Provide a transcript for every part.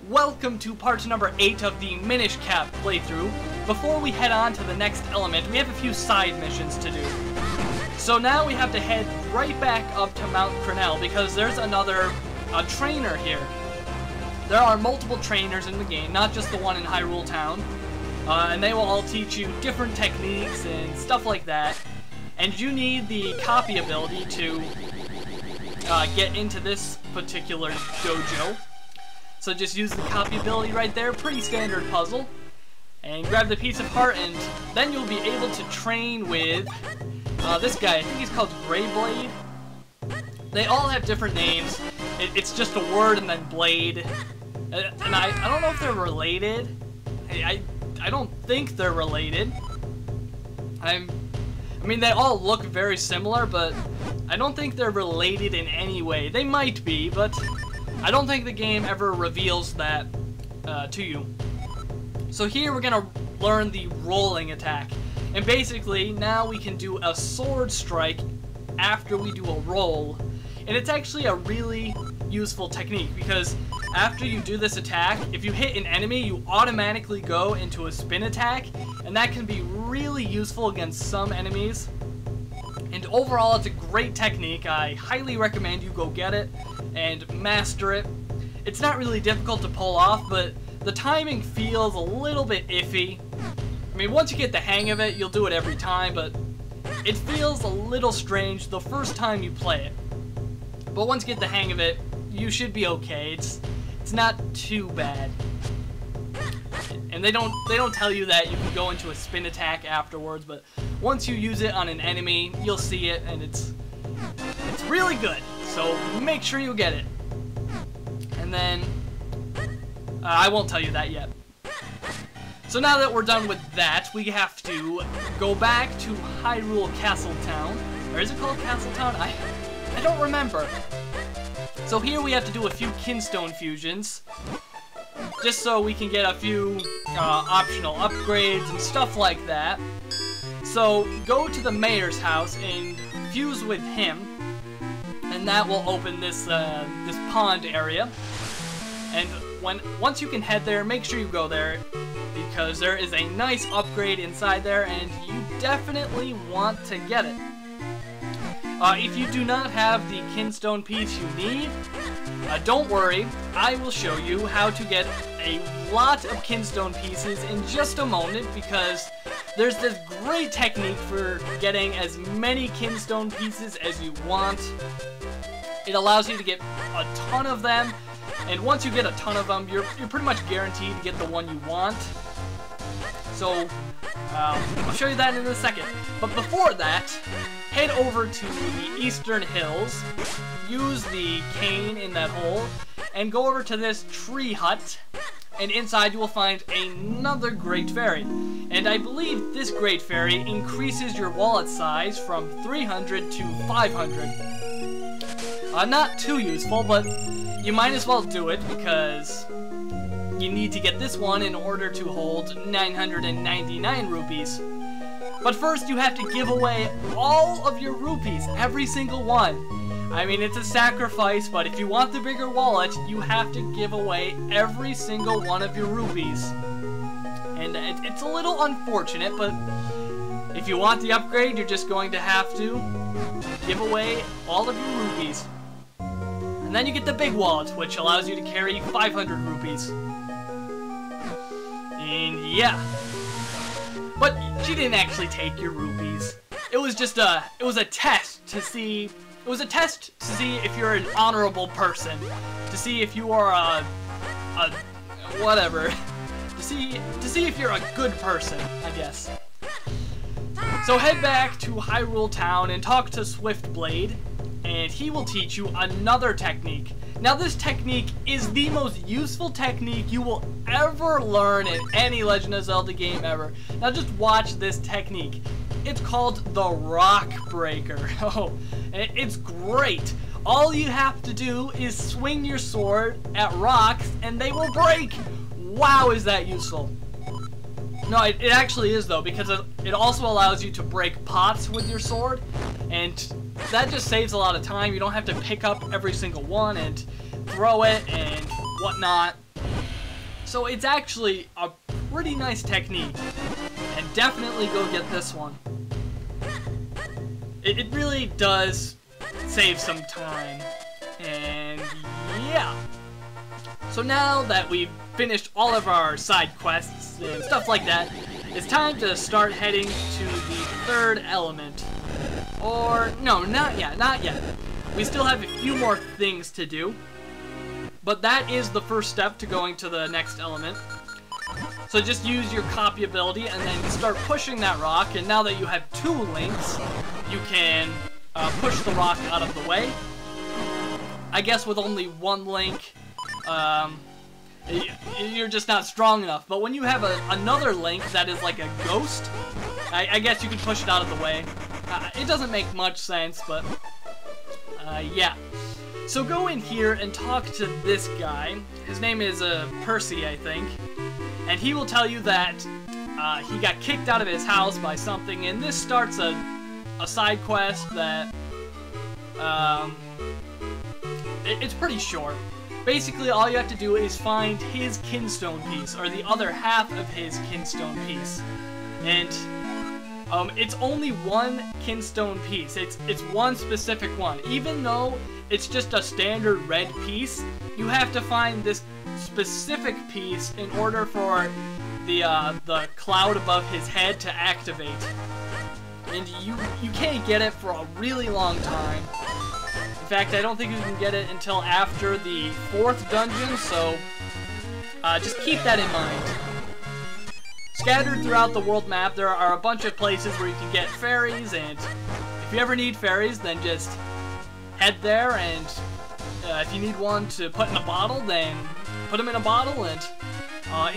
welcome to part number 8 of the Minish Cap playthrough. Before we head on to the next element, we have a few side missions to do. So now we have to head right back up to Mount Crenel because there's another trainer here. There are multiple trainers in the game, not just the one in Hyrule Town, and they will all teach you different techniques and stuff like that. And you need the copy ability to get into this particular dojo. So just use the copy ability right there, pretty standard puzzle. And grab the piece of heart, and then you'll be able to train with this guy. I think he's called Greyblade. They all have different names. It's just a word and then blade. And I don't know if they're related. I don't think they're related. I mean, they all look very similar, but I don't think they're related in any way. They might be, but I don't think the game ever reveals that to you. So here we're gonna learn the rolling attack. And basically, now we can do a sword strike after we do a roll. And it's actually a really useful technique because after you do this attack, if you hit an enemy, you automatically go into a spin attack, and that can be really useful against some enemies. And overall, it's a great technique. I highly recommend you go get it and master it. It's not really difficult to pull off, but the timing feels a little bit iffy. I mean, once you get the hang of it, you'll do it every time, but it feels a little strange the first time you play it. But once you get the hang of it, you should be okay. It's not too bad. And they don't tell you that you can go into a spin attack afterwards, but once you use it on an enemy, you'll see it, and it's really good. So make sure you get it. And then I won't tell you that yet. So now that we're done with that, we have to go back to Hyrule Castle Town. Or is it called Castle Town? I don't remember. So here we have to do a few Kinstone fusions, just so we can get a few optional upgrades and stuff like that. So go to the mayor's house and fuse with him, and that will open this this pond area. And once you can head there, make sure you go there, because there is a nice upgrade inside there, and you definitely want to get it. If you do not have the Kinstone piece you need, don't worry, I will show you how to get a lot of Kinstone pieces in just a moment, because there's this great technique for getting as many Kinstone pieces as you want. It allows you to get a ton of them, and once you get a ton of them, you're pretty much guaranteed to get the one you want. So, I'll show you that in a second. But before that, head over to the Eastern Hills, use the cane in that hole, and go over to this tree hut, and inside you will find another Great Fairy. And I believe this Great Fairy increases your wallet size from 300 to 500. Not too useful, but you might as well do it because you need to get this one in order to hold 999 rupees. But first you have to give away all of your rupees, every single one. I mean, it's a sacrifice, but if you want the bigger wallet, you have to give away every single one of your rupees. And it's a little unfortunate, but if you want the upgrade, you're just going to have to give away all of your rupees. And then you get the big wallet, which allows you to carry 500 rupees. And yeah. But she didn't actually take your rupees. It was just a test to see. It was a test to see if you're an honorable person, to see if you are a whatever, to see if you're a good person, I guess. So head back to Hyrule Town and talk to Swiftblade, and he will teach you another technique. Now this technique is the most useful technique you will ever learn in any Legend of Zelda game ever. Now just watch this technique. It's called the Rock Breaker. Oh, it's great. All you have to do is swing your sword at rocks and they will break. Wow, is that useful. No, it actually is though, because it also allows you to break pots with your sword, and that just saves a lot of time. You don't have to pick up every single one and throw it and whatnot. So it's actually a pretty nice technique, and definitely go get this one. It really does save some time, and yeah. So now that we've finished all of our side quests and stuff like that, it's time to start heading to the third element. Or, no, not yet, not yet. We still have a few more things to do, but that is the first step to going to the next element. So just use your copy ability and then start pushing that rock, and now that you have 2 links, you can push the rock out of the way. I guess with only 1 link, you're just not strong enough. But when you have another link that is like a ghost, I guess you can push it out of the way. It doesn't make much sense, but yeah. So go in here and talk to this guy. His name is Percy, I think. And he will tell you that he got kicked out of his house by something, and this starts a side quest that it's pretty short. Basically, all you have to do is find his Kinstone piece, or the other half of his Kinstone piece. And it's only 1 Kinstone piece. It's one specific one. Even though it's just a standard red piece, you have to find this specific piece in order for the cloud above his head to activate. And you can't get it for a really long time. In fact, I don't think you can get it until after the 4th dungeon, so just keep that in mind. Scattered throughout the world map, there are a bunch of places where you can get fairies, and if you ever need fairies, then just head there, and if you need one to put in a bottle, then put them in a bottle. And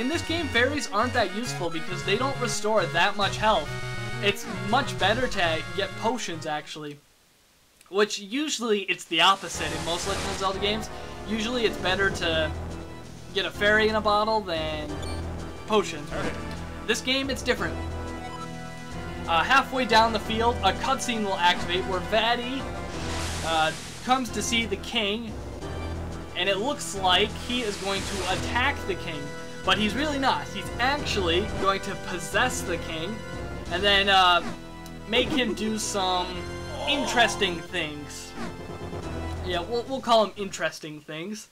in this game, fairies aren't that useful because they don't restore that much health. It's much better to get potions, actually. Which, usually, it's the opposite in most Legend of Zelda games. Usually, it's better to get a fairy in a bottle than potions. This game, it's different. Halfway down the field, a cutscene will activate where Vaati comes to see the king, and it looks like he is going to attack the king. But he's really not. He's actually going to possess the king, and then make him do some interesting things. Yeah, we'll call them interesting things.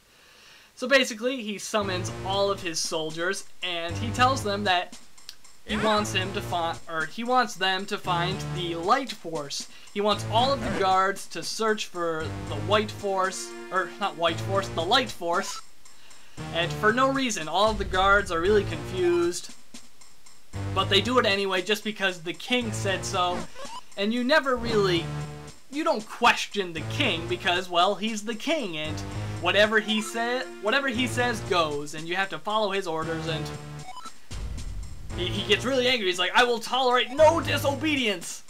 So basically, he summons all of his soldiers, and he tells them that he wants them to find the light force. He wants all of the guards to search for the white force, or not white force, the light force. And for no reason, all of the guards are really confused. But they do it anyway just because the king said so. And you don't question the king because, well, he's the king, and whatever he says goes, and you have to follow his orders. And he gets really angry. He's like, I will tolerate no disobedience.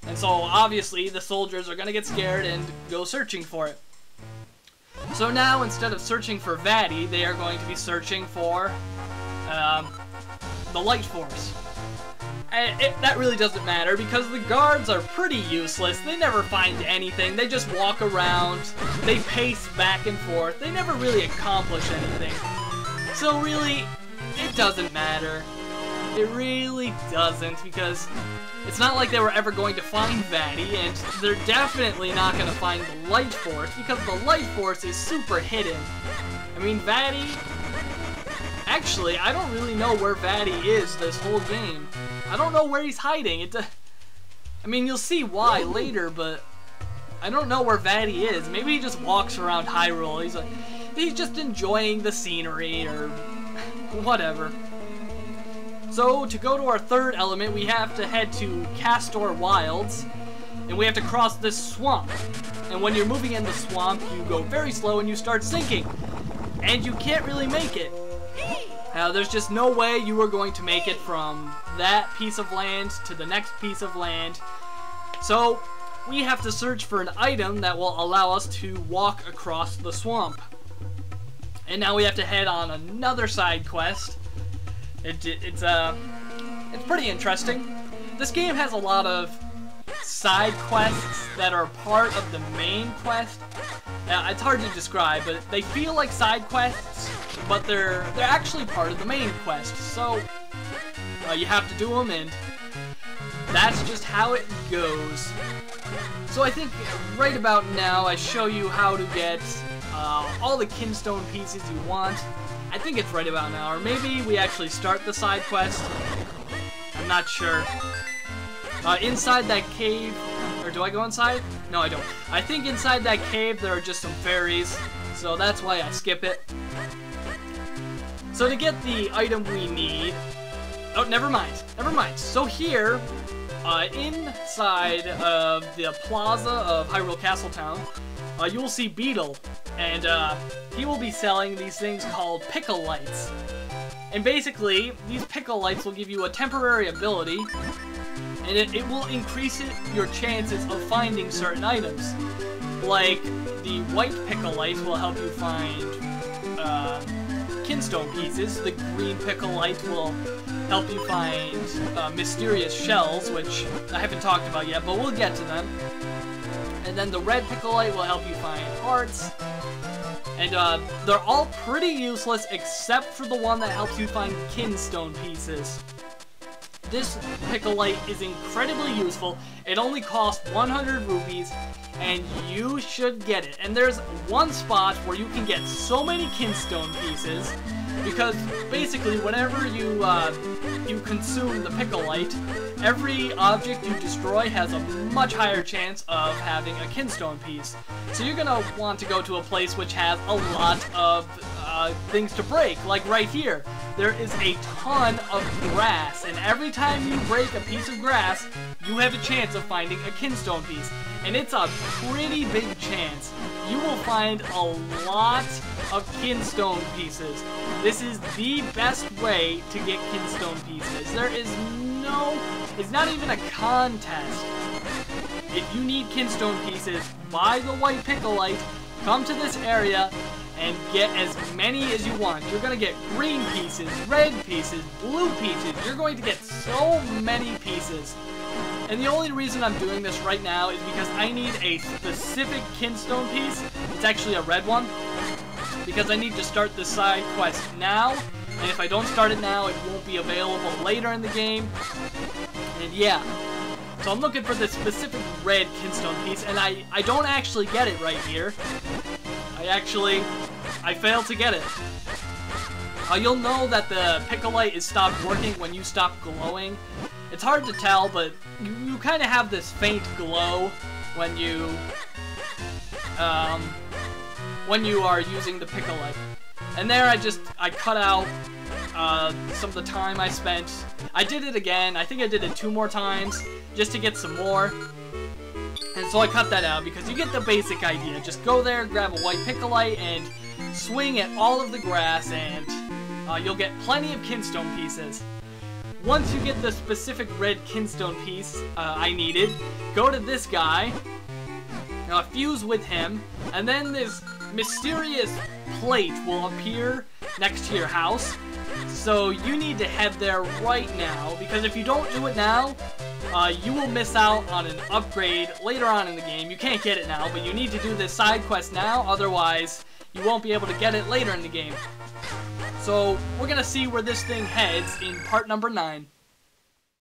And so obviously the soldiers are gonna get scared and go searching for it. So now, instead of searching for Vaati, they are going to be searching for the light force. That really doesn't matter because the guards are pretty useless. They never find anything. They just walk around. They pace back and forth. They never really accomplish anything. So really, it doesn't matter. It really doesn't, because it's not like they were ever going to find Vaati, and they're definitely not going to find the light force because the light force is super hidden. I mean, Vaati... Actually, I don't really know where Vaati is this whole game. I don't know where he's hiding. I mean, you'll see why later, but I don't know where Vaati is. Maybe he just walks around Hyrule. He's just enjoying the scenery or whatever. So, to go to our third element, we have to head to Castor Wilds, and we have to cross this swamp. And when you're moving in the swamp, you go very slow and you start sinking. And you can't really make it. There's just no way you are going to make it from that piece of land to the next piece of land. So, we have to search for an item that will allow us to walk across the swamp. And now we have to head on another side quest. It's pretty interesting. This game has a lot of side quests that are part of the main quest. It's hard to describe, but they feel like side quests, but they're actually part of the main quest. So you have to do them, and that's just how it goes. So I think right about now I show you how to get all the Kinstone pieces you want. I think it's right about now, or maybe we actually start the side quest. I'm not sure. Inside that cave, or do I go inside? No, I don't. I think inside that cave there are just some fairies, so that's why I skip it. So to get the item we need... Oh, never mind. So here, inside of the plaza of Hyrule Castle Town, you will see Beetle, and he will be selling these things called Pickle Lights. And basically, these Pickle Lights will give you a temporary ability, and it will increase your chances of finding certain items. Like, the white Pickle Light will help you find Kinstone pieces, the green Pickle Light will help you find mysterious shells, which I haven't talked about yet, but we'll get to them. And then the red Pickle Light will help you find hearts. And they're all pretty useless except for the one that helps you find Kinstone pieces. This Pickle Light is incredibly useful. It only costs 100 rupees, and you should get it. And there's one spot where you can get so many Kinstone pieces, because basically whenever you consume the Pickle Light, every object you destroy has a much higher chance of having a Kinstone piece. So you're gonna want to go to a place which has a lot of things to break, like right here. There is a ton of grass, and every time you break a piece of grass, you have a chance of finding a Kinstone piece. And it's a pretty big chance. You will find a lot of Kinstone pieces. This is the best way to get Kinstone pieces. There is it's not even a contest. If you need Kinstone pieces, buy the white Pickle Light, come to this area, and get as many as you want. You're going to get green pieces, red pieces, blue pieces. You're going to get so many pieces. And the only reason I'm doing this right now is because I need a specific Kinstone piece. It's actually a red one, because I need to start the side quest now. And if I don't start it now, it won't be available later in the game. And yeah. So I'm looking for this specific red Kinstone piece, and I don't actually get it right here. I failed to get it. You'll know that the Pickle Light is stopped working when you stop glowing. It's hard to tell, but you kind of have this faint glow when you are using the Pickle Light. And there I cut out some of the time I spent. I did it again. I think I did it 2 more times just to get some more. And so I cut that out because you get the basic idea. Just go there, grab a white Pickle Light, and swing at all of the grass, and you'll get plenty of Kinstone pieces. Once you get the specific red Kinstone piece I needed, go to this guy, fuse with him, and then this mysterious plate will appear next to your house. So you need to head there right now, because if you don't do it now, you will miss out on an upgrade later on in the game. You can't get it now, but you need to do this side quest now, otherwise you won't be able to get it later in the game. So we're gonna see where this thing heads in part number 9.